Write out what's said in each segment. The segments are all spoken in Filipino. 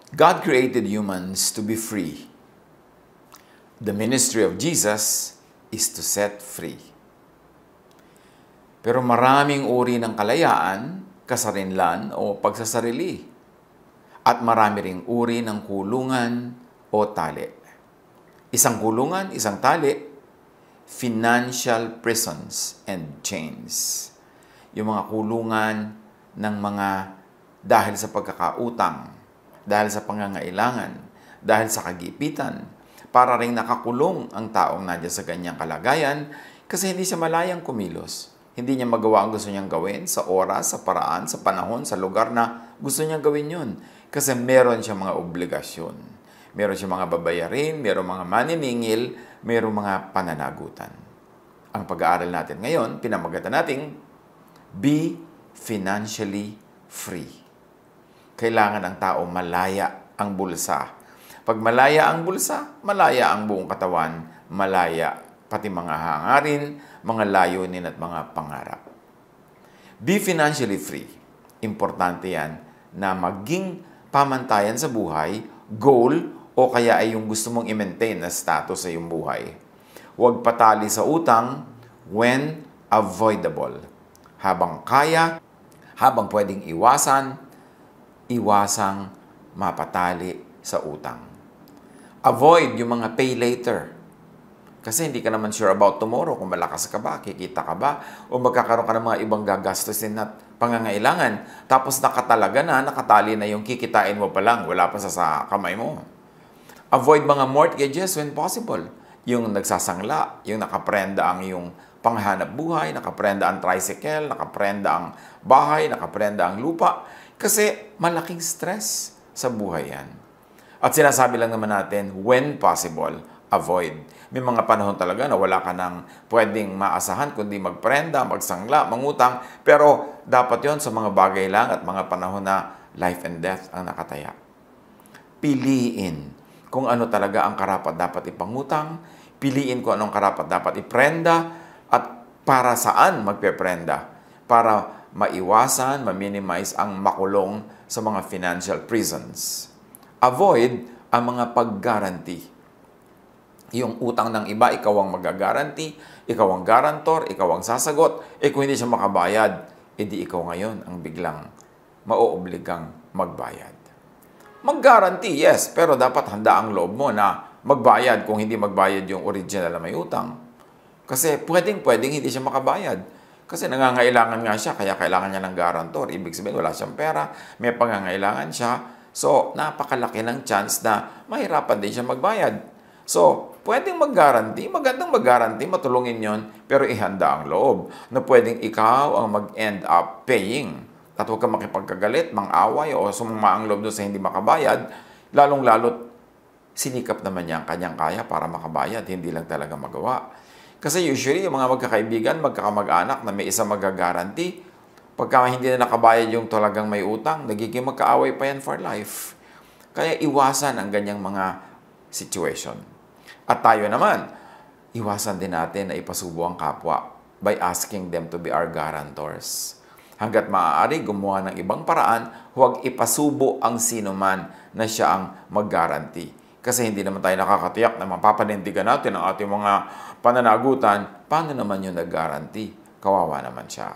God created humans to be free. The ministry of Jesus is to set free. Pero maraming uri ng kalayaan, kasarinlan o pagsasarili. At marami ring uri ng kulungan o tali. Isang kulungan, isang tali, financial prisons and chains. Yung mga kulungan ng mga dahil sa pagkakautang, dahil sa pangangailangan, dahil sa kagipitan, para ring nakakulong ang taong nandiyan sa ganyang kalagayan kasi hindi siya malayang kumilos. Hindi niya magawa ang gusto niyang gawin sa oras, sa paraan, sa panahon, sa lugar na gusto niyang gawin yun. Kasi meron siya mga obligasyon. Meron siya mga babayarin, meron mga maniningil, meron mga pananagutan. Ang pag-aaral natin ngayon, pinamagatan nating be financially free. Kailangan ang tao malaya ang bulsa. Pag malaya ang bulsa, malaya ang buong katawan, malaya pati mga hangarin, mga layunin at mga pangarap. Be financially free. Importante yan na maging pamantayan sa buhay, goal, o kaya ay yung gusto mong i-maintain na status sa iyong buhay. Huwag patali sa utang when avoidable. Habang kaya, habang pwedeng iwasang mapatali sa utang. Avoid yung mga pay later. Kasi hindi ka naman sure about tomorrow, kung malakas ka ba, kikita ka ba, o magkakaroon ka ng mga ibang gagastusin at pangangailangan. Tapos nakatalaga na, nakatali na yung kikitain mo pa lang, wala pa sa kamay mo. Avoid mga mortgages when possible. Yung nagsasangla, yung nakaprenda ang yung panghanap buhay, nakaprenda ang tricycle, nakaprenda ang bahay, nakaprenda ang lupa. Kasi malaking stress sa buhay yan. At sinasabi lang naman natin, when possible, avoid. May mga panahon talaga na wala ka nang pwedeng maasahan kundi magprenda, magsangla, mangutang. Pero dapat yon sa mga bagay lang at mga panahon na life and death ang nakataya. Piliin kung ano talaga ang karapat dapat ipangutang, piliin kung anong karapat dapat iprenda, at para saan magpeprenda. Para maiwasan, ma-minimize ang makulong sa mga financial prisons. Avoid ang mga pag-guarantee. Yung utang ng iba, ikaw ang mag-guarantee, ikaw ang guarantor, ikaw ang sasagot. Kung hindi siya makabayad, edi ikaw ngayon ang biglang mauobligang magbayad. Mag-guarantee, yes, pero dapat handa ang loob mo na magbayad kung hindi magbayad yung original na may utang. Kasi pwedeng hindi siya makabayad. Kasi nangangailangan nga siya, kaya kailangan niya ng guarantor. Ibig sabihin, wala siyang pera, may pangangailangan siya. So, napakalaki ng chance na mahirapan din siya magbayad. So, pwedeng mag-guarantee, magandang mag-guarantee, matulungin yon, pero ihanda ang loob na pwedeng ikaw ang mag-end up paying. At huwag ka makipagkagalit, mang-away o sumama ang loob doon sa hindi makabayad, lalong-lalot sinikap naman niya ang kanyang kaya para makabayad, hindi lang talaga magawa. Kasi usually, yung mga magkakaibigan, magkakamag-anak na may isa mag-guarantee, pagka hindi na nakabayad yung talagang may utang, nagiging magkaaway pa yan for life. Kaya iwasan ang ganyang mga situation. At tayo naman, iwasan din natin na ipasubo ang kapwa by asking them to be our guarantors. Hanggat maaari, gumawa ng ibang paraan, huwag ipasubo ang sino man na siya ang mag-guarantee. Kasi hindi naman tayo nakakatiyak na mapapanindigan natin ang ating mga pananagutan. Paano naman yung nag-guarantee? Kawawa naman siya.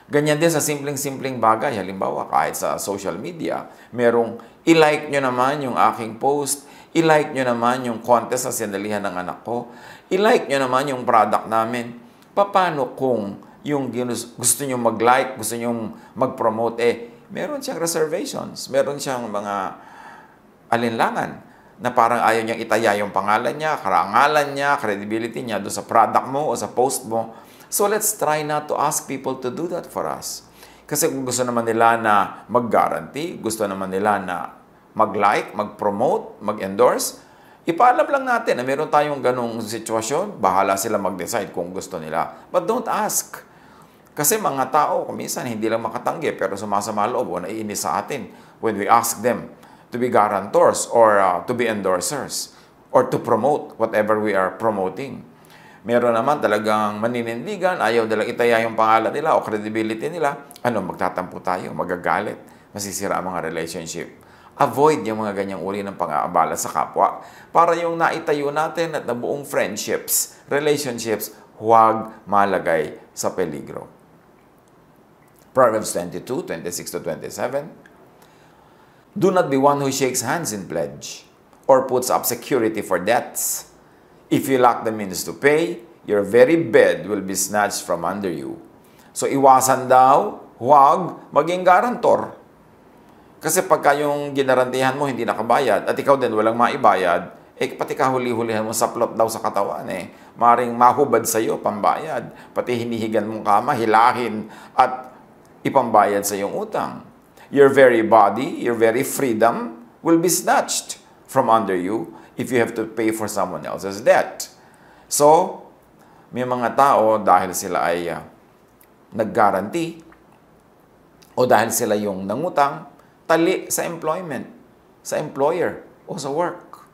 Ganyan din sa simpleng-simpleng bagay. Halimbawa, kahit sa social media, merong i-like nyo naman yung aking post, i-like nyo naman yung contest na sinalihan ng anak ko, i-like nyo naman yung product namin. Paano kung yung gusto nyo mag-like, gusto nyo mag-promote, meron siyang reservations, meron siyang mga alinlangan na parang ayaw niyang itaya yung pangalan niya, karangalan niya, credibility niya doon sa product mo o sa post mo. So let's try not to ask people to do that for us. Kasi kung gusto naman nila na mag-guarantee, gusto naman nila na mag-like, mag-promote, mag-endorse, ipaalam lang natin na meron tayong ganong sitwasyon, bahala sila mag-decide kung gusto nila. But don't ask. Kasi mga tao, kuminsan hindi lang makatanggi, pero sumasama loob o naiinis sa atin when we ask them to be guarantors or to be endorsers or to promote whatever we are promoting. Meron naman talagang maninindigan, ayaw nilang itaya yung pangalan nila o credibility nila. Magtatampo tayo, magagalit, masisira ang mga relationship. Avoid yung mga ganyang uri ng pang-aabala sa kapwa para yung naitayo natin at nabuong friendships, relationships, huwag malagay sa peligro. Proverbs 22:26-27. Do not be one who shakes hands in pledge or puts up security for debts. If you lack the means to pay, your very bed will be snatched from under you. So iwasan daw, huwag maging garantor. Kasi pagka yung ginarantihan mo hindi nakabayad at ikaw din walang maibayad, pati kahuli-hulihan mo saplot daw sa katawan Maring mahubad sa iyo pambayad, pati hinihigan mong kama, hilahin at ipambayad sa iyong utang. Your very body, your very freedom will be snatched from under you if you have to pay for someone else's debt. So, may mga tao dahil sila ay nag-guarantee o dahil sila yung nangutang, tali sa employment, sa employer, o sa work.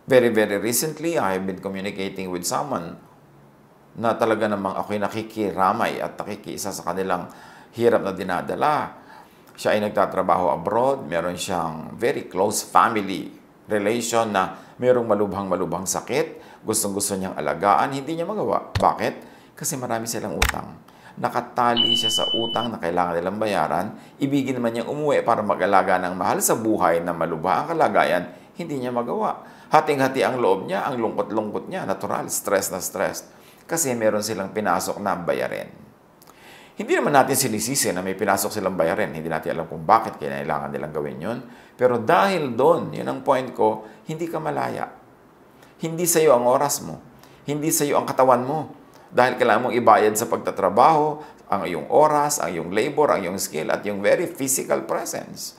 Very, very recently, I have been communicating with someone na talaga namang ako'y nakikiramay at nakikiisa sa kanilang hirap na dinadala. Siya ay nagtatrabaho abroad, meron siyang very close family relation na merong malubhang-malubhang sakit, gustong-gusto niyang alagaan, hindi niya magawa. Bakit? Kasi marami silang utang. Nakatali siya sa utang na kailangan nilang bayaran, ibigin naman niyang umuwi para mag-alaga ng mahal sa buhay na malubha ang kalagayan, hindi niya magawa. Hating-hati ang loob niya, ang lungkot-lungkot niya, natural, stress na stress. Kasi meron silang pinasok na bayarin. Hindi naman natin sinisisi na may pinasok silang bayarin. Hindi natin alam kung bakit kailangan nilang gawin yun. Pero dahil doon, yun ang point ko, hindi ka malaya. Hindi sa iyo ang oras mo. Hindi sa iyo ang katawan mo. Dahil kailangan mong ibayad sa pagtatrabaho, ang iyong oras, ang iyong labor, ang iyong skill, at yung very physical presence.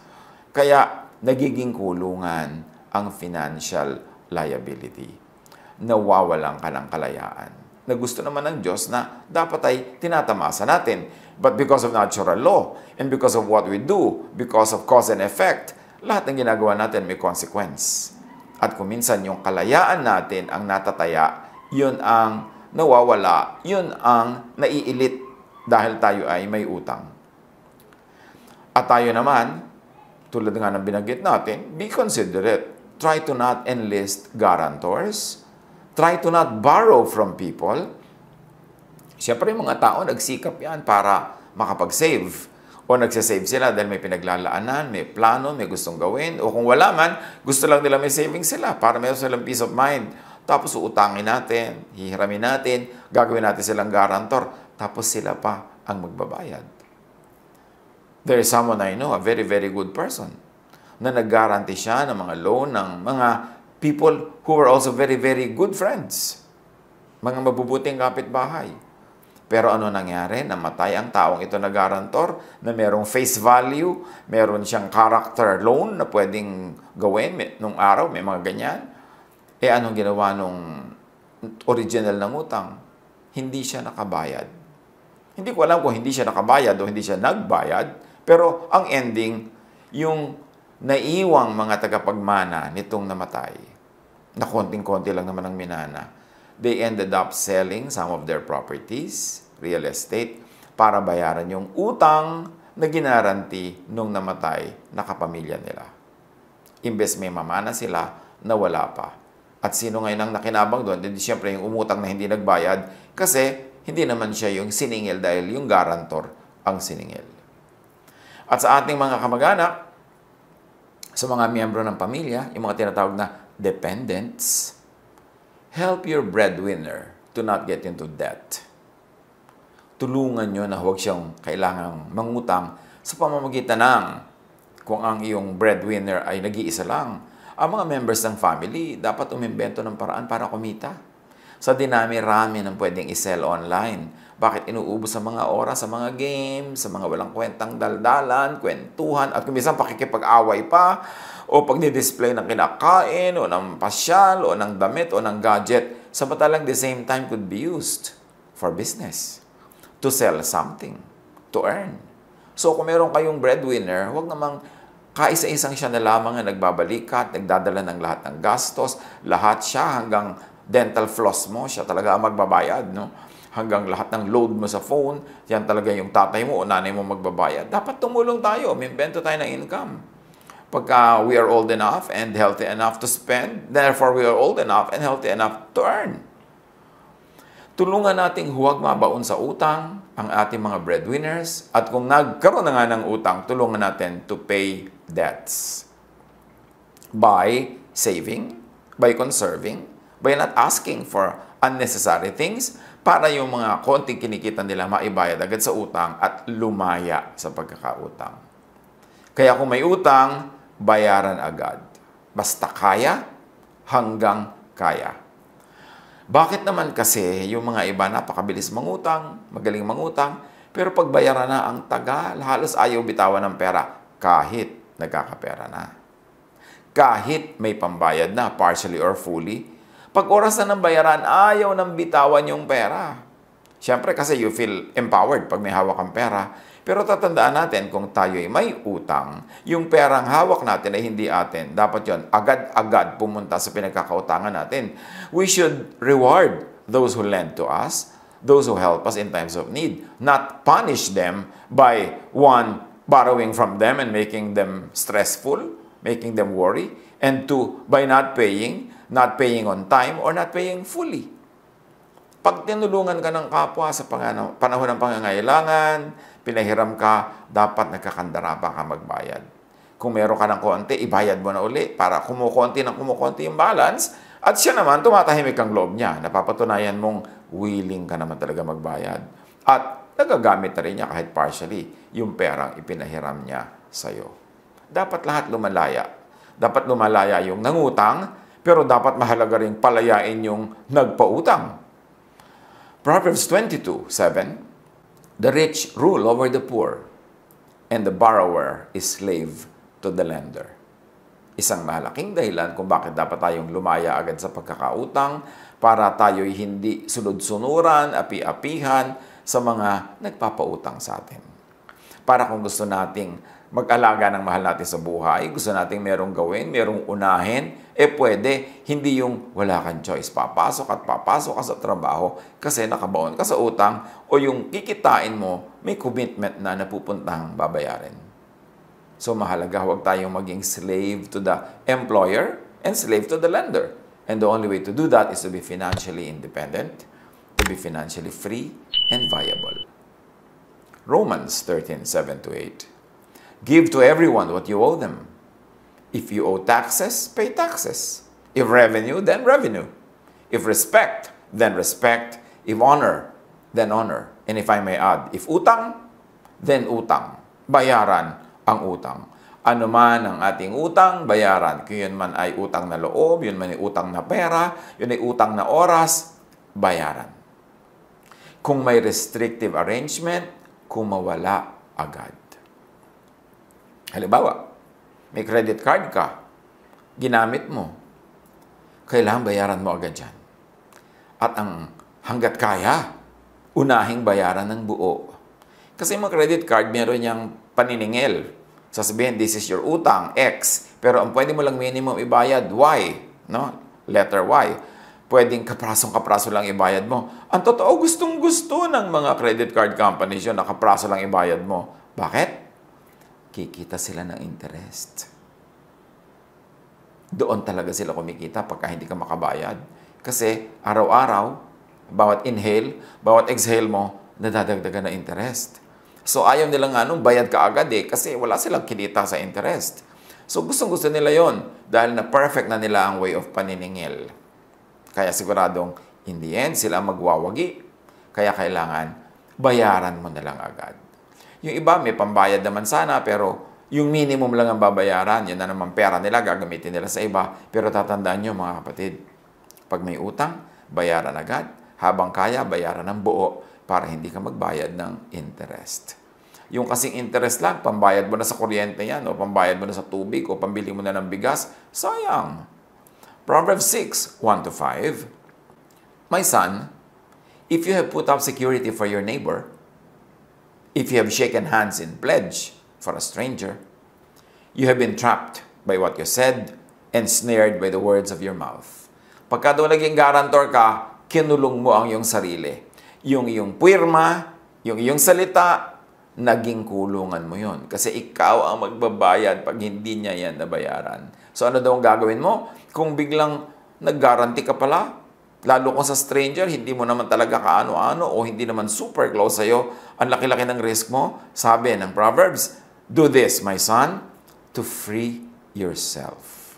Kaya, nagiging kulungan ang financial liability. Nawawalan ka ng kalayaan. Na gusto naman ng Diyos na dapat ay tinatamasa natin. But because of natural law, and because of what we do, because of cause and effect, lahat ng ginagawa natin may consequence. At kung minsan yung kalayaan natin ang natataya, yun ang nawawala, yun ang naiilit dahil tayo ay may utang. At tayo naman, tulad nga ng binanggit natin, be considerate. Try to not enlist guarantors. Try to not borrow from people. Siyempre, yung mga tao, nagsikap yan para makapag-save. O nagsasave sila dahil may pinaglalaanan, may plano, may gustong gawin. O kung wala man, gusto lang nila may savings sila para meron silang peace of mind. Tapos uutangin natin, hihiramin natin, gagawin natin silang guarantor. Tapos sila pa ang magbabayad. There is someone I know, a very, very good person, na nag-guarantee siya ng mga loan ng mga people who were also very, very good friends. Mga mabubuting kapitbahay. Pero ano nangyari? Namatay ang taong ito na guarantor na merong face value, meron siyang character loan na pwedeng gawin nung araw, may mga ganyan. Anong ginawa nung original ng utang? Hindi siya nakabayad. Hindi ko alam kung hindi siya nakabayad o hindi siya nagbayad, pero ang ending, yung naiwang mga tagapagmana nitong namatay, na konting-konti lang naman ang minana, they ended up selling some of their properties, real estate, para bayaran yung utang na ginaranti nung namatay na kapamilya nila. Imbes may mamana sila, nawala pa. At sino ngayon ang nakinabang doon? Hindi siyempre yung umutang na hindi nagbayad kasi hindi naman siya yung siningil dahil yung guarantor ang siningil. At sa ating mga kamag-anak, sa mga miyembro ng pamilya, yung mga tinatawag na dependents, help your breadwinner to not get into debt. Tulungan nyo na huwag siyang kailangang mangutang sa pamamagitan ng kung ang iyong breadwinner ay nag-iisa lang. Ang mga members ng family, dapat umimbento ng paraan para kumita. Sa dinami-rami ng pwedeng i-sell online. Bakit inuubos sa mga oras, sa mga games, sa mga walang kwentang daldalan, kwentuhan, at kumisan pakikipag-away pa, o pag ni-display ng kinakain, o ng pasyal, o ng damit, o ng gadget, samantalang the same time could be used for business, to sell something, to earn. So kung meron kayong breadwinner, huwag namang kaisa-isang siya na lamang ang nagbabalikat, nagdadala ng lahat ng gastos, lahat siya hanggang dental floss mo, siya talaga ang magbabayad, no? Hanggang lahat ng load mo sa phone, yan talaga yung tatay mo o nanay mo magbabayad. Dapat tumulong tayo, umimbento tayo ng income. Pagka we are old enough and healthy enough to spend, therefore we are old enough and healthy enough to earn. Tulungan nating huwag mabaon sa utang ang ating mga breadwinners, at kung nagkaroon na nga ng utang, tulungan natin to pay debts. By saving, by conserving, by not asking for unnecessary things, para yung mga konting kinikita nila maibayad agad sa utang at lumaya sa pagkakautang. Kaya kung may utang, bayaran agad. Basta kaya, hanggang kaya. Bakit naman kasi yung mga iba napakabilis mangutang, magaling mangutang, pero pag bayaran na ang tagal, halos ayaw bitawan ng pera kahit nagkakapera na. Kahit may pambayad na, partially or fully, pag oras na ng bayaran, ayaw nang bitawan yung pera. Siyempre kasi you feel empowered pag may hawak kang pera. Pero tatandaan natin, kung tayo'y may utang, yung perang hawak natin ay hindi atin. Dapat yon agad-agad pumunta sa pinagkakautangan natin. We should reward those who lend to us, those who help us in times of need, not punish them by, one, borrowing from them and making them stressful, making them worry, and two, by not paying on time, or not paying fully. Pag tinulungan ka ng kapwa sa panahon ng pangangailangan, pinahiram ka, dapat nagkakandara pa ka magbayad. Kung meron ka ng konti, ibayad mo na uli para kumukonti yung balance, at siya naman, tumatahimik ang loob niya. Napapatunayan mong willing ka naman talaga magbayad. At nagagamit na rin niya kahit partially yung perang ipinahiram niya sa'yo. Dapat lahat lumalaya. Dapat lumalaya yung nangutang, pero dapat mahalaga rin palayain yung nagpautang. Proverbs 22:7, the rich rule over the poor, and the borrower is slave to the lender. Isang malaking dahilan kung bakit dapat tayong lumaya agad sa pagkakautang, para tayo'y hindi sunod-sunuran, api-apihan sa mga nagpapautang sa atin. Para kung gusto nating mag-alaga ng mahal natin sa buhay, gusto nating merong gawin, merong unahin, pwede, hindi yung wala kang choice. Papasok ka sa trabaho kasi nakabaon ka sa utang, o yung kikitain mo, may commitment na napupuntang babayarin. So mahalaga, huwag tayong maging slave to the employer and slave to the lender. And the only way to do that is to be financially independent, to be financially free and viable. Romans 13:7-8. Give to everyone what you owe them. If you owe taxes, pay taxes. If revenue, then revenue. If respect, then respect. If honor, then honor. And if I may add, if utang, then utang. Bayaran ang utang. Ano man ang ating utang, bayaran. Kung yun man ay utang na loob, yun man ay utang na pera, yun ay utang na oras, bayaran. Kung may restrictive arrangement, kumawala agad. Halimbawa, may credit card ka, ginamit mo, kailangan bayaran mo agad yan. At ang hanggat kaya, unahing bayaran ng buo. Kasi mga credit card, meron niyang paniningil. Sasabihin, this is your utang, X. Pero ang pwede mo lang minimum ibayad, Y. No? Letter Y. Pwedeng kapraso lang ibayad mo. Ang totoo, gustong-gusto ng mga credit card companies yun, na kapraso lang ibayad mo. Bakit? Kikita sila ng interest. Doon talaga sila kumikita pagka hindi ka makabayad. Kasi araw-araw, bawat inhale, bawat exhale mo, nadadagdagan na interest. So ayaw nila nga nung bayad ka agad kasi wala silang kinita sa interest. So gustong-gusto nila yon dahil na perfect na nila ang way of paniningil. Kaya siguradong in the end, sila magwawagi. Kaya kailangan bayaran mo na lang agad. Yung iba, may pambayad naman sana, pero yung minimum lang ang babayaran, yun na naman pera nila, gagamitin nila sa iba. Pero tatandaan nyo, mga kapatid, pag may utang, bayaran agad. Habang kaya, bayaran ng buo para hindi ka magbayad ng interest. Yung kasing interest lang, pambayad mo na sa kuryente yan, o pambayad mo na sa tubig, o pambili mo na ng bigas, sayang. Proverbs 6:1-5, my son, if you have put up security for your neighbor, if you have shaken hands in pledge for a stranger, you have been trapped by what you said and snared by the words of your mouth. Pagka doon naging guarantor ka, kinulong mo ang iyong sarili. Yung iyong puwirma, yung iyong salita, naging kulungan mo yon. Kasi ikaw ang magbabayad pag hindi niya yan nabayaran. So ano daw ang gagawin mo? Kung biglang nag-guarantee ka pala, lalo kung sa stranger, hindi mo naman talaga kaano-ano o hindi naman super close sa'yo, ang laki-laki ng risk mo, sabi ng Proverbs, do this, my son, to free yourself.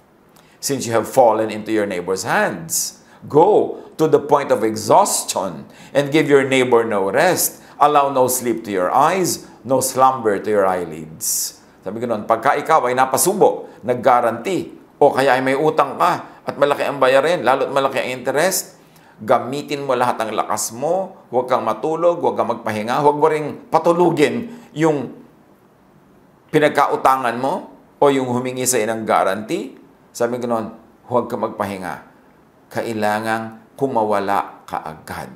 Since you have fallen into your neighbor's hands, go to the point of exhaustion and give your neighbor no rest. Allow no sleep to your eyes, no slumber to your eyelids. Sabi ko noon, pagka ikaw ay napasubo, nag-guarantee, o kaya ay may utang ka at malaki ang bayarin, lalo't malaki ang interest, gamitin mo lahat ng lakas mo, huwag kang matulog, huwag kang magpahinga, huwag mo ring patulugin yung pinagkautangan mo o yung humingi sa ng guarantee. Sabi ko noon, huwag kang magpahinga. Kailangang kumawala ka agad.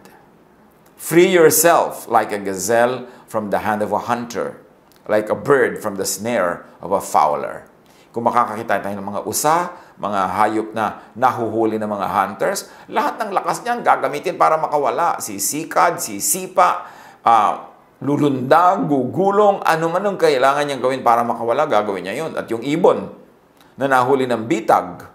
Free yourself like a gazelle from the hand of a hunter, like a bird from the snare of a fowler. Kung makakakita tayo ng mga usa, mga hayop na nahuhuli ng mga hunters, lahat ng lakas niyan gagamitin para makawala. Sisikad, sisipa, lulundag, gugulong, ano man ang kailangan niyang gawin para makawala, gagawin niya yun. At yung ibon na nahuli ng bitag,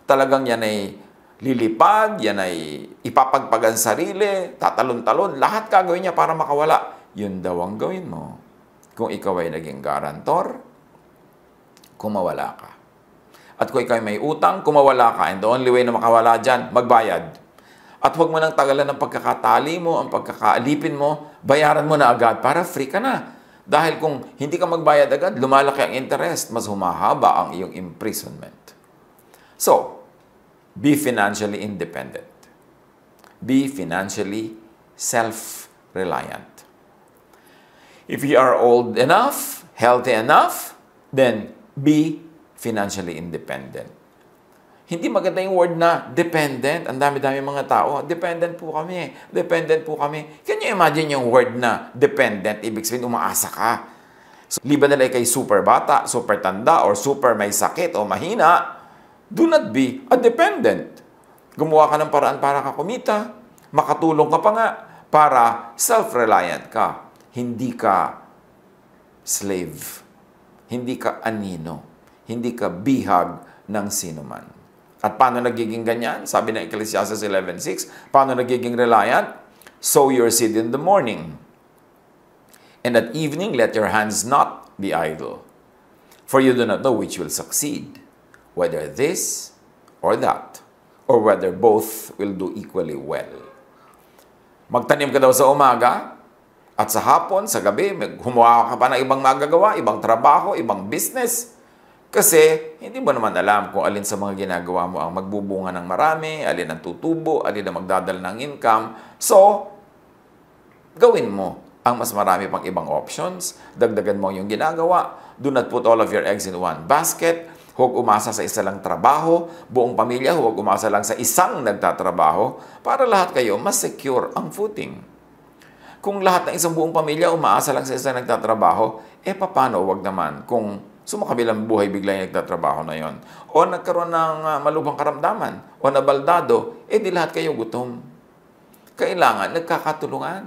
talagang yan ay lilipad, yan ay ipapagpagan sarili, tatalon-talon, lahat gagawin niya para makawala. Yun daw ang gawin mo. Kung ikaw ay naging garantor, kumawala ka. At kung ikaw ay may utang, kumawala ka. And the only way na makawala dyan, magbayad. At huwag mo nang tagalan ng pagkakatali mo, ang pagkakaalipin mo, bayaran mo na agad para free ka na. Dahil kung hindi ka magbayad agad, lumalaki ang interest, mas humahaba ang iyong imprisonment. So, be financially independent. Be financially self-reliant. If you are old enough, healthy enough, then be financially independent. Hindi maganda yung word na dependent. Ang dami-dami mga tao, dependent po kami. Dependent po kami. Can you imagine yung word na dependent? Ibig sabihin, umaasa ka. So, liban nila kay super bata, super tanda, or super may sakit o mahina, do not be a dependent. Gumawa ka ng paraan para ka kumita, makatulong ka pa nga, para self-reliant ka. Hindi ka slave. Hindi ka anino. Hindi ka bihag ng sinuman. At paano nagiging ganyan? Sabi ng Ecclesiastes 11:6, paano nagiging reliant? Sow your seed in the morning. And at evening, let your hands not be idle. For you do not know which will succeed, whether this or that, or whether both will do equally well. Magtanim ka daw sa umaga, at sa hapon, sa gabi, humawa ka pa ng ibang magagawa, ibang trabaho, ibang business. Kasi hindi mo naman alam kung alin sa mga ginagawa mo ang magbubunga ng marami, alin ang tutubo, alin ang magdadala ng income. So, gawin mo ang mas marami pang ibang options. Dagdagan mo yung ginagawa. Do not put all of your eggs in one basket. Huwag umasa sa isa lang trabaho. Buong pamilya, huwag umasa lang sa isang nagtatrabaho para lahat kayo mas secure ang footing. Kung lahat ng isang buong pamilya umaasa lang sa isang nagtatrabaho, paano? Huwag naman. Kung sumakabilang buhay bigla yung nagtatrabaho na yon. O nagkaroon ng malubhang karamdaman. O nabaldado. Di lahat kayo gutom. Kailangan nagkakatulungan.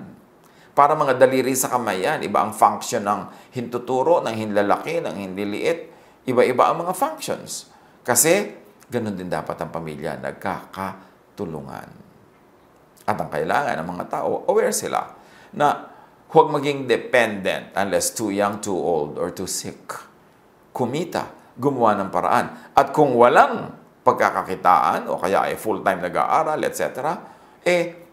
Para mga daliri sa kamay yan. Iba ang function ng hintuturo, ng hinlalaki, ng hinliliit. Iba-iba ang mga functions. Kasi, ganun din dapat ang pamilya. Nagkakatulungan. At ang kailangan ng mga tao, aware sila na huwag maging dependent unless too young, too old, or too sick. Kumita, gumawa ng paraan. At kung walang pagkakakitaan o kaya ay full-time nag-aaral, etc.,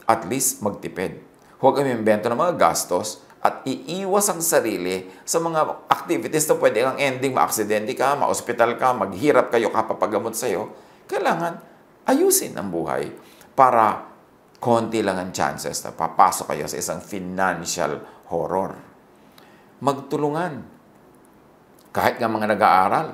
at least magtipid. Huwag kang imbento ng mga gastos at iiwas ang sarili sa mga activities na pwede kang ending, ma-aksidente ka, ma-hospital ka, maghirap kayo kapapagamot sa'yo. Kailangan ayusin ang buhay para konti lang ang chances na papasok kayo sa isang financial horror. Magtulungan. Kahit nga mga nag-aaral,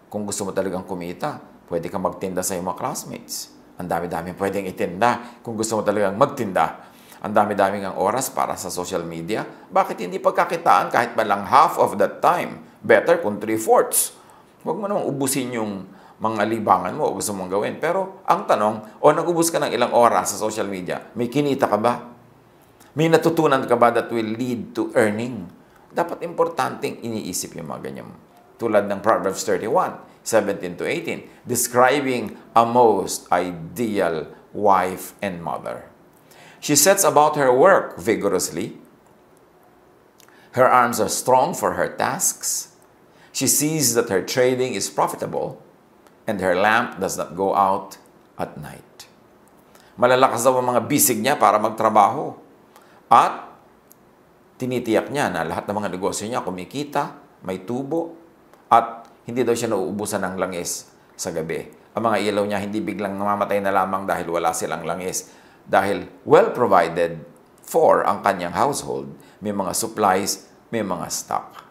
kung gusto mo talagang kumita, pwede kang magtinda sa iyong mga classmates. Ang dami-dami pwedeng itinda kung gusto mo talagang magtinda. Ang dami-dami ng oras para sa social media. Bakit hindi pagkakitaan kahit pa lang half of that time? Better kung 3/4. Huwag mo namang ubusin yung mga libangan mo o gusto mong gawin. Pero ang tanong, nag-ubus ka ng ilang oras sa social media, may kinita ka ba? May natutunan ka ba that will lead to earning? Dapat importanteng iniisip yung mga ganyan. Tulad ng Proverbs 31, 17 to 18, describing a most ideal wife and mother. She sets about her work vigorously. Her arms are strong for her tasks. She sees that her trading is profitable, and her lamp does not go out at night. Malalakas daw ang mga bisig niya para magtrabaho. At tinitiyak niya na lahat ng mga negosyo niya kumikita, may tubo, at hindi daw siya nauubusan ng langis sa gabi. Ang mga ilaw niya hindi biglang namamatay na lamang dahil wala silang langis. Dahil well provided for ang kanyang household, may mga supplies, may mga stock.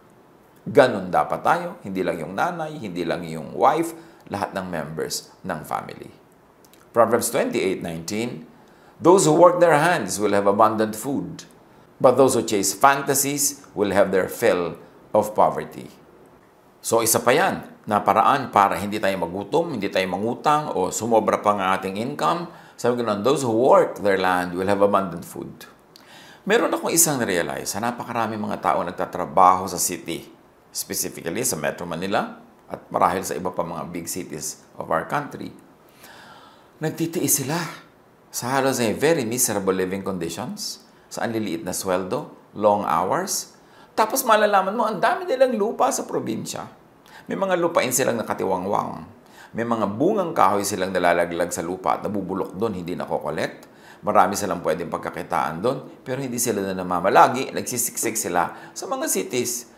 Ganon dapat tayo, hindi lang yung nanay, hindi lang yung wife, lahat ng members ng family. Proverbs 28:19, those who work their hands will have abundant food, but those who chase fantasies will have their fill of poverty. So isa pa yan na paraan para hindi tayo magutom, hindi tayo mangutang o sumobra pa ang ating income. Sabi ko na, those who work their land will have abundant food. Meron akong isang realize na napakarami mga tao nagtatrabaho sa city, specifically sa Metro Manila at marahil sa iba pa mga big cities of our country. Nagtitiis sila sa halos ay very miserable living conditions, sa anliliit na sweldo, long hours. Tapos malalaman mo, ang dami nilang lupa sa probinsya. May mga lupain silang nakatiwangwang. May mga bungang kahoy silang nalalaglag sa lupa at nabubulok doon, hindi nakokolekt. Marami silang pwedeng pagkakitaan doon, pero hindi sila na namamalagi. Nagsisiksik sila sa mga cities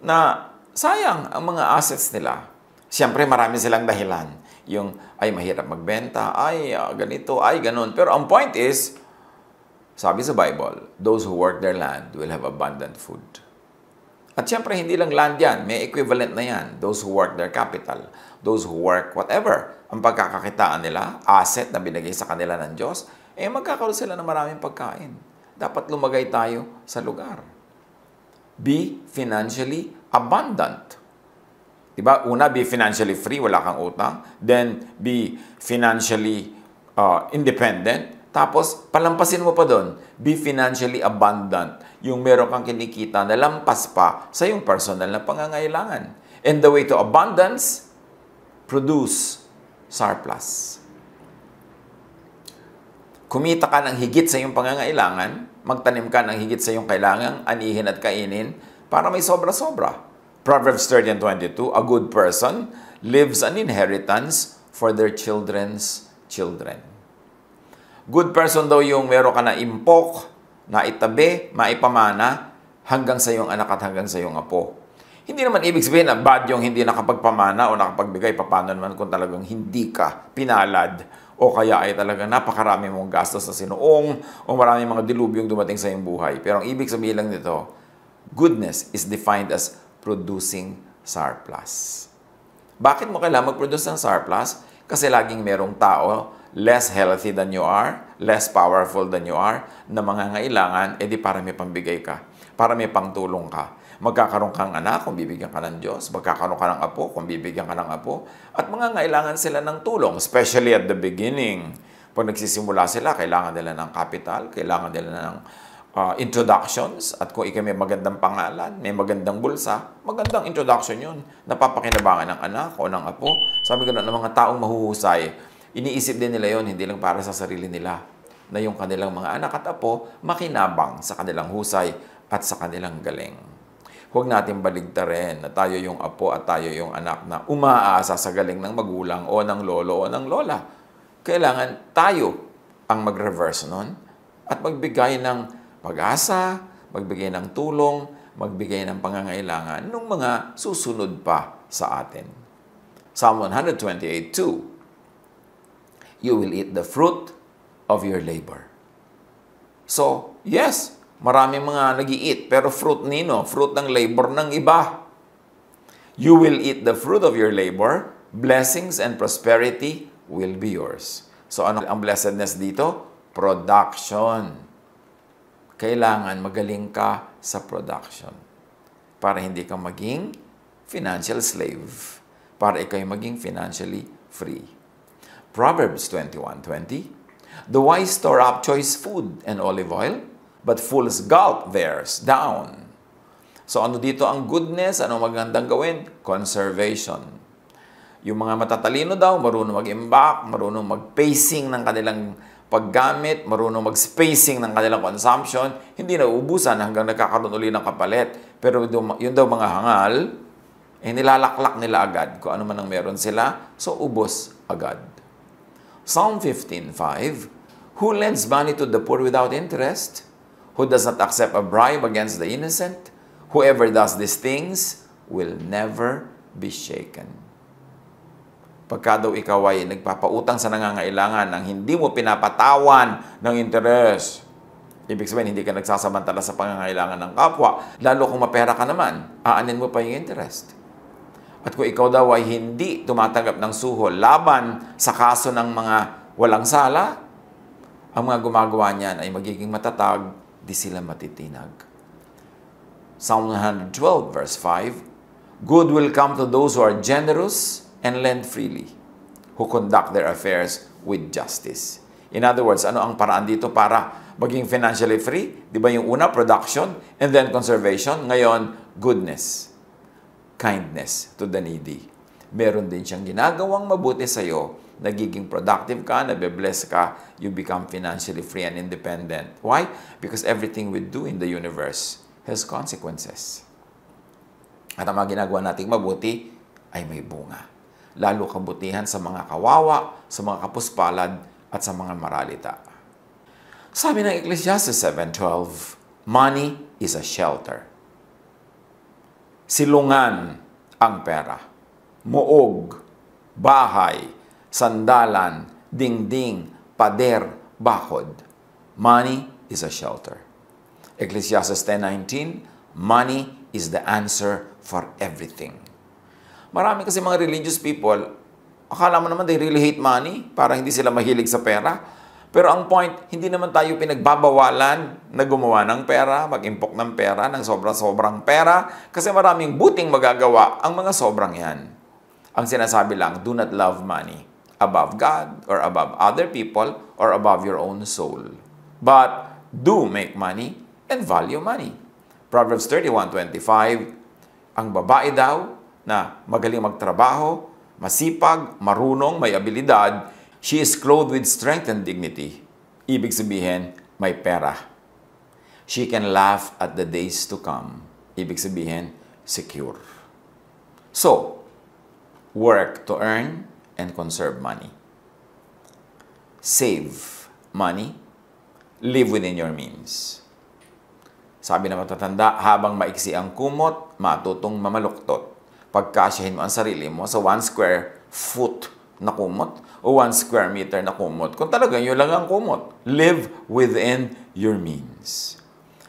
na sayang ang mga assets nila. Siyempre, marami silang dahilan. Yung, ay mahirap magbenta, ay ganito, ay ganon. Pero ang point is, sabi sa Bible, those who work their land will have abundant food. At siyempre, hindi lang land yan. May equivalent na yan. Those who work their capital. Those who work whatever. Ang pagkakakitaan nila, asset na binigay sa kanila ng Diyos, magkakaroon sila ng maraming pagkain. Dapat lumagay tayo sa lugar. Be financially abundant. Diba? Una, be financially free, wala kang utang. Then, be financially independent. Tapos, palampasin mo pa doon, be financially abundant. Yung meron kang kinikita na lampas pa sa yung personal na pangangailangan. And the way to abundance, produce surplus. Kumita ka ng higit sa iyong pangangailangan, magtanim ka ng higit sa iyong kailangan, anihin at kainin, para may sobra-sobra. Proverbs 30:22, a good person lives an inheritance for their children's children. Good person daw yung meron ka na impok, na itabi, maipamana, hanggang sa iyong anak at hanggang sa iyong apo. Hindi naman ibig sabihin na bad yung hindi nakapagpamana o nakapagbigay, paano naman kung talagang hindi ka pinalad o kaya ay talagang napakarami mong gastos sa sinuong o maraming mga dilubyong dumating sa iyong buhay. Pero ang ibig sabihin lang nito, goodness is defined as producing surplus. Bakit mo kailangan mag-produce ng surplus? Kasi laging merong tao, less healthy than you are, less powerful than you are, na mangangailangan, edi para may pambigay ka, para may pangtulong ka. Magkakaroon kang anak kung bibigyan ka ng Diyos, magkakaroon ka ng apo kung bibigyan ka ng apo, at mangangailangan sila ng tulong, especially at the beginning. Pag nagsisimula sila, kailangan nila ng capital, kailangan nila ng introductions, at kung ikaw may magandang pangalan, may magandang bulsa, magandang introduction yun. Napapakinabangan ng anak o ng apo. Sabi ko na, ng mga taong mahuhusay, iniisip din nila yon, hindi lang para sa sarili nila, na yung kanilang mga anak at apo makinabang sa kanilang husay at sa kanilang galing. Huwag natin baligtarin na tayo yung apo at tayo yung anak na umaasa sa galing ng magulang o ng lolo o ng lola. Kailangan tayo ang mag-reverse nun at magbigay ng pag-asa, magbigay ng tulong, magbigay ng pangangailangan ng mga susunod pa sa atin. Psalm 128:2, you will eat the fruit of your labor. So, yes, maraming mga nag-i-eat, pero fruit nino, fruit ng labor ng iba. You will eat the fruit of your labor, blessings and prosperity will be yours. So, ano ang blessedness dito? Production. Kailangan magaling ka sa production para hindi ka maging financial slave, para ikaw maging financially free. Proverbs 21:20, the wise store up choice food and olive oil, but fools gulp theirs down. So ano dito ang goodness? Ano magandang gawin? Conservation. Yung mga matatalino daw, marunong mag-imbak, marunong mag-pacing ng kanilang paggamit, marunong mag-spacing ng kanilang consumption, hindi na uubusan hanggang nagkakaroon uli ng kapalit. Pero yun daw mga hangal, nilalaklak nila agad kung ano man ang meron sila, so ubos agad. Psalm 15:5, who lends money to the poor without interest? Who does not accept a bribe against the innocent? Whoever does these things will never be shaken. Pagka daw ikaw ay nagpapautang sa nangangailangan nang hindi mo pinapatawan ng interes, ibig sabihin, hindi ka nagsasamantala sa pangangailangan ng kapwa, lalo kung mapera ka naman, aanin mo pa yung interest. At kung ikaw daw ay hindi tumatanggap ng suhol laban sa kaso ng mga walang sala, ang mga gumagawa niyan ay magiging matatag, di sila matitinag. Psalm 112 verse 5, good will come to those who are generous and lend freely, who conduct their affairs with justice. In other words, ano ang paraan dito para maging financially free? Di ba yung una, production, and then conservation. Ngayon, goodness, kindness to the needy. Meron din siyang ginagawang mabuti sa'yo, nagiging productive ka, nabe-bless ka, you become financially free and independent. Why? Because everything we do in the universe has consequences. At ang mga ginagawa nating mabuti ay may bunga. Lalo kabutihan sa mga kawawa, sa mga kapuspalad, at sa mga maralita. Sabi ng Ecclesiastes 7:12, money is a shelter. Silungan ang pera. Muog, bahay, sandalan, dingding, pader, bakod. Money is a shelter. Ecclesiastes 10:19, money is the answer for everything. Marami kasi mga religious people, akala mo naman they really hate money, para hindi sila mahilig sa pera. Pero ang point, hindi naman tayo pinagbabawalan na gumawa ng pera, mag-impok ng pera, ng sobrang-sobrang pera, kasi maraming buting magagawa ang mga sobrang yan. Ang sinasabi lang, do not love money above God or above other people or above your own soul. But do make money and value money. Proverbs 31:25, ang babae daw na magaling magtrabaho, masipag, marunong, may abilidad, she is clothed with strength and dignity. Ibig sabihin, may pera. She can laugh at the days to come. Ibig sabihin, secure. So, work to earn and conserve money. Save money. Live within your means. Sabi na matatanda, habang maiksi ang kumot, matutong mamaluktot. Pagkasyahin mo ang sarili mo sa 1 square foot na kumot o 1 square meter na kumot. Kung talagang yun lang ang kumot, live within your means.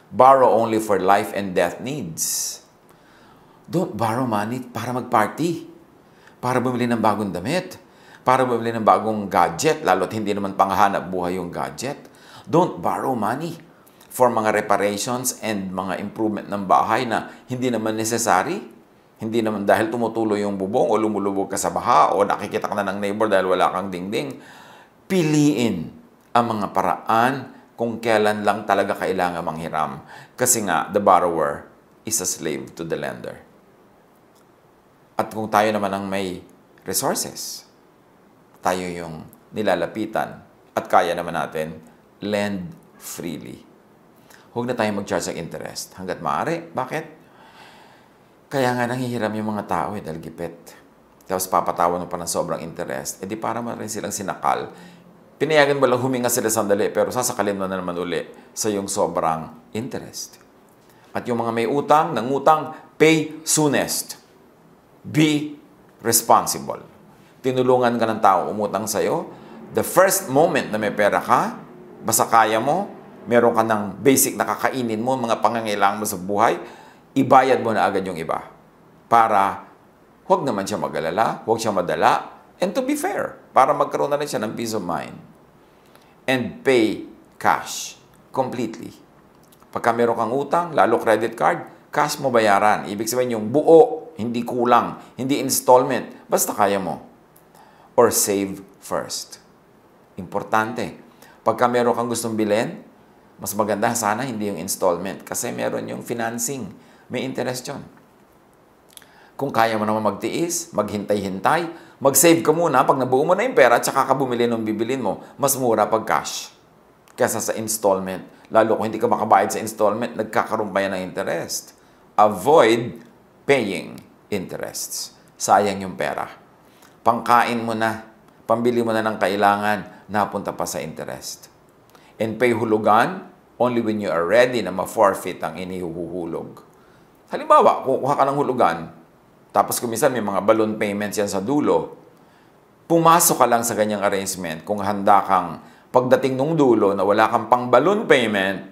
Borrow only for life and death needs. Don't borrow money para mag-party, para bumili ng bagong damit, para bumili ng bagong gadget, lalo't hindi naman panghanap buhay yung gadget. Don't borrow money for mga reparations and mga improvement ng bahay na hindi naman necessary. Hindi naman dahil tumutulo yung bubong o lumulubog ka sa baha o nakikita ka na ng neighbor dahil wala kang dingding. Piliin ang mga paraan kung kailan lang talaga kailangan manghiram. Kasi nga, the borrower is a slave to the lender. At kung tayo naman ang may resources, tayo yung nilalapitan at kaya naman natin lend freely. Huwag na tayo mag-charge ng interest hanggat maaari. Bakit? Kaya nga nanghihiram yung mga tao dahil gipit. Tapos papatawan mo pa ng sobrang interest. E di para man rin silang sinakal. Pinayagan mo lang huminga sila sandali pero sasakalin mo na naman uli sa yung sobrang interest. At yung mga may utang, nangutang, pay soonest. Be responsible. Tinulungan ka ng tao umutang sa'yo. The first moment na may pera ka, basta kaya mo, meron ka ng basic na kakainin mo, mga pangangailangan mo sa buhay, ibayad mo na agad yung iba. Para huwag naman siya mag-alala, huwag siya madala, and to be fair, para magkaroon na rin siya ng peace of mind. And pay cash completely. Pagka meron kang utang, lalo credit card, cash mo bayaran. Ibig sabihin yung buo, hindi kulang, hindi installment, basta kaya mo. Or save first. Importante. Pagka meron kang gustong bilhin, mas maganda sana hindi yung installment kasi meron yung financing may interest yun. Kung kaya mo naman magtiis, maghintay-hintay, mag-save ka muna pag nabuo mo na yung pera at saka ka bumili ng bibilin mo, mas mura pag cash kaysa sa installment. Lalo kung hindi ka makabayad sa installment, nagkakaroon pa yan ng interest. Avoid paying interests. Sayang yung pera. Pangkain mo na, pambili mo na ng kailangan, napunta pa sa interest. And pay hulugan only when you are ready na ma-forfeit ang inihuhulog. Halimbawa, kukuha ka ng hulugan, tapos kung minsan may mga balloon payments yan sa dulo, pumasok ka lang sa ganyang arrangement kung handa kang pagdating nung dulo na wala kang pang balloon payment,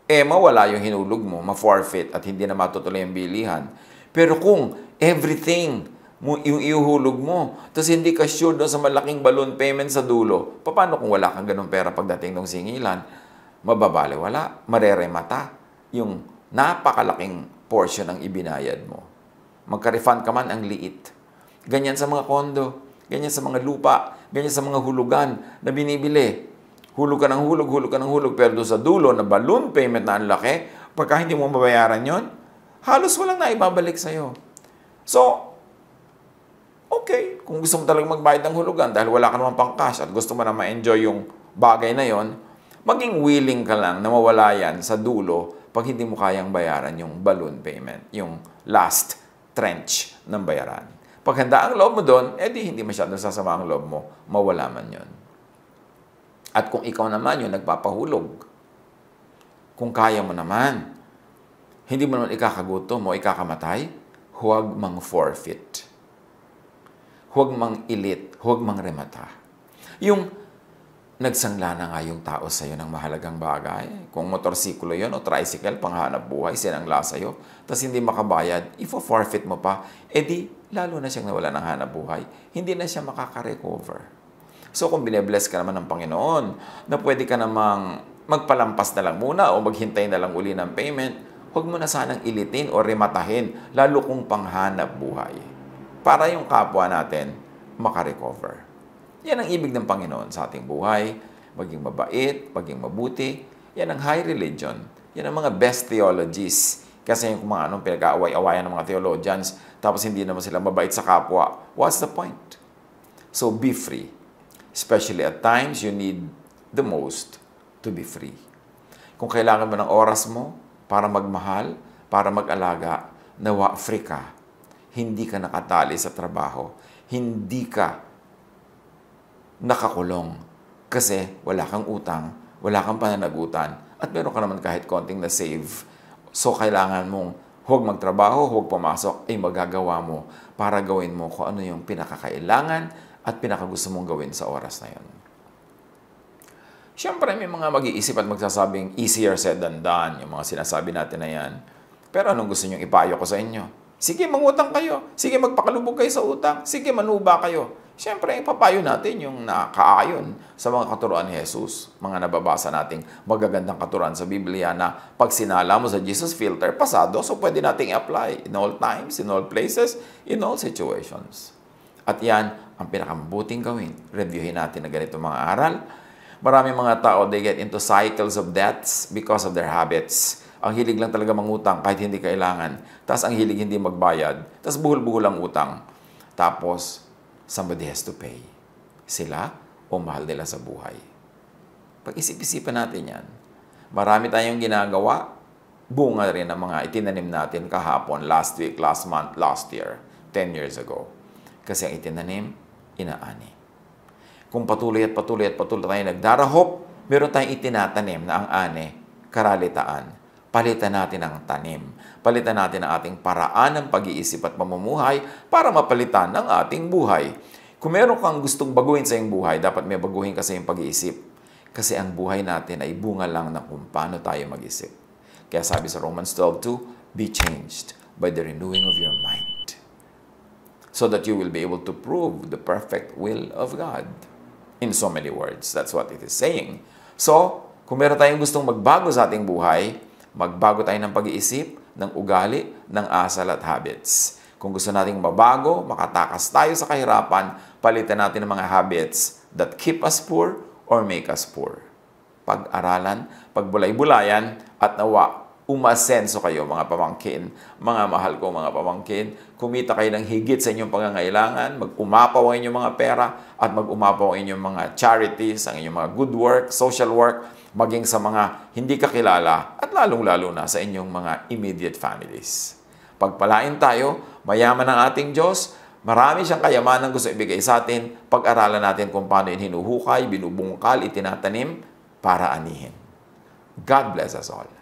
mawala yung hinulog mo, ma-forfeit at hindi na matutuloy ang bilihan. Pero kung everything yung ihuhulog mo, tapos hindi ka sure doon sa malaking balloon payment sa dulo, paano kung wala kang ganun pera pagdating ng singilan? Mababaliwala, mareremata yung napakalaking portion ng ibinayad mo. Magka-refund ka man, ang liit. Ganyan sa mga kondo, ganyan sa mga lupa, ganyan sa mga hulugan na binibili. Hulog ka ng hulog, pero doon sa dulo na balloon payment na ang laki, pagka hindi mo mabayaran yon, halos walang naibabalik sa'yo. So, okay, kung gusto mo talagang magbayad ng hulugan dahil wala ka naman pang cash at gusto mo na ma-enjoy yung bagay na yon, maging willing ka lang na mawala yan sa dulo pag hindi mo kayang bayaran yung balloon payment, yung last trench ng bayaran. Pag handa ang loob mo doon, hindi masyadong sasama ang loob mo, mawala man yon. At kung ikaw naman yung nagpapahulog, kung kaya mo naman, hindi mo naman ikakagutom o ikakamatay, huwag mang forfeit. Huwag mang ilit, huwag mang remata. Yung nagsangla na nga yung tao sa'yo ng mahalagang bagay. Kung motorsiklo yun o tricycle, panghanap buhay, sinangla sa'yo, tapos hindi makabayad, ifo-forfeit mo pa, lalo na siyang nawala ng hanap buhay, hindi na siya makaka-recover. So kung bine-bless ka naman ng Panginoon, na pwede ka namang magpalampas na lang muna o maghintay na lang uli ng payment, huwag mo na sanang ilitin o rematahin, lalo kung panghanap buhay. Para yung kapwa natin makarecover. Yan ang ibig ng Panginoon sa ating buhay. Maging mabait, maging mabuti. Yan ang high religion. Yan ang mga best theologies. Kasi yung mga anong pinag-aaway-awayan ng mga theologians, tapos hindi naman sila mabait sa kapwa. What's the point? So be free. Especially at times, you need the most to be free. Kung kailangan mo ng oras mo para magmahal, para mag-alaga, nawa free ka. Hindi ka nakatali sa trabaho. Hindi ka nakakulong kasi wala kang utang, wala kang pananagutan, at meron ka naman kahit konting na-save. So, kailangan mong huwag magtrabaho, huwag pumasok, magagawa mo para gawin mo kung ano yung pinakakailangan at pinakagusto mong gawin sa oras na yun. Siyempre, may mga mag-iisip at magsasabing easier said than done, yung mga sinasabi natin na yan. Pero anong gusto nyo ipayo ko sa inyo? Sige, mangutang kayo. Sige, magpakalubog kayo sa utang. Sige, manuba kayo. Siyempre, ipapayo natin yung nakaayon sa mga katuruan ni Jesus. Mga nababasa nating magagandang katuruan sa Biblia na pag sinala mo sa Jesus filter, pasado, so pwede nating apply in all times, in all places, in all situations. At yan ang pinakamabuting gawin. Reviewin natin na ganito mga aral. Maraming mga tao, they get into cycles of debts because of their habits. Ang hilig lang talaga mangutang kahit hindi kailangan. Tapos ang hilig hindi magbayad. Tapos buhol-buhol ang utang. Tapos, somebody has to pay. Sila o mahal nila sa buhay. Pag-isip-isipan natin yan. Marami tayong ginagawa. Bunga rin ang mga itinanim natin kahapon, last week, last month, last year, 10 years ago. Kasi ang itinanim, inaani. Kung patuloy tayo nagdarahop, meron tayong itinatanim na ang ani, karalitaan. Palitan natin ang tanim. Palitan natin ang ating paraan ng pag-iisip at pamumuhay para mapalitan ang ating buhay. Kung meron kang gustong baguhin sa iyong buhay, dapat may baguhin ka sa iyong pag-iisip. Kasi ang buhay natin ay bunga lang ng kung paano tayo mag-isip. Kaya sabi sa Romans 12:2, be changed by the renewing of your mind, so that you will be able to prove the perfect will of God. In so many words, that's what it is saying. So, kung meron tayong gustong magbago sa ating buhay, magbago tayo ng pag-iisip, ng ugali, ng asal at habits. Kung gusto nating mabago, makatakas tayo sa kahirapan, palitan natin ang mga habits that keep us poor or make us poor. Pag-aralan, pagbulay-bulayan, at nawa, umasenso kayo mga pamangkin, mga mahal ko mga pamangkin, kumita kayo ng higit sa inyong pangangailangan, mag-umapaw ang inyong mga pera at mag-umapaw ang inyong mga charities, ang inyong mga good work, social work, maging sa mga hindi kakilala at lalong-lalo na sa inyong mga immediate families. Pagpalain tayo, mayaman ang ating Diyos, marami siyang kayamanan gusto ibigay sa atin, pag-aralan natin kung paano yun hinuhukay, binubungkal, itinatanim para anihin. God bless us all.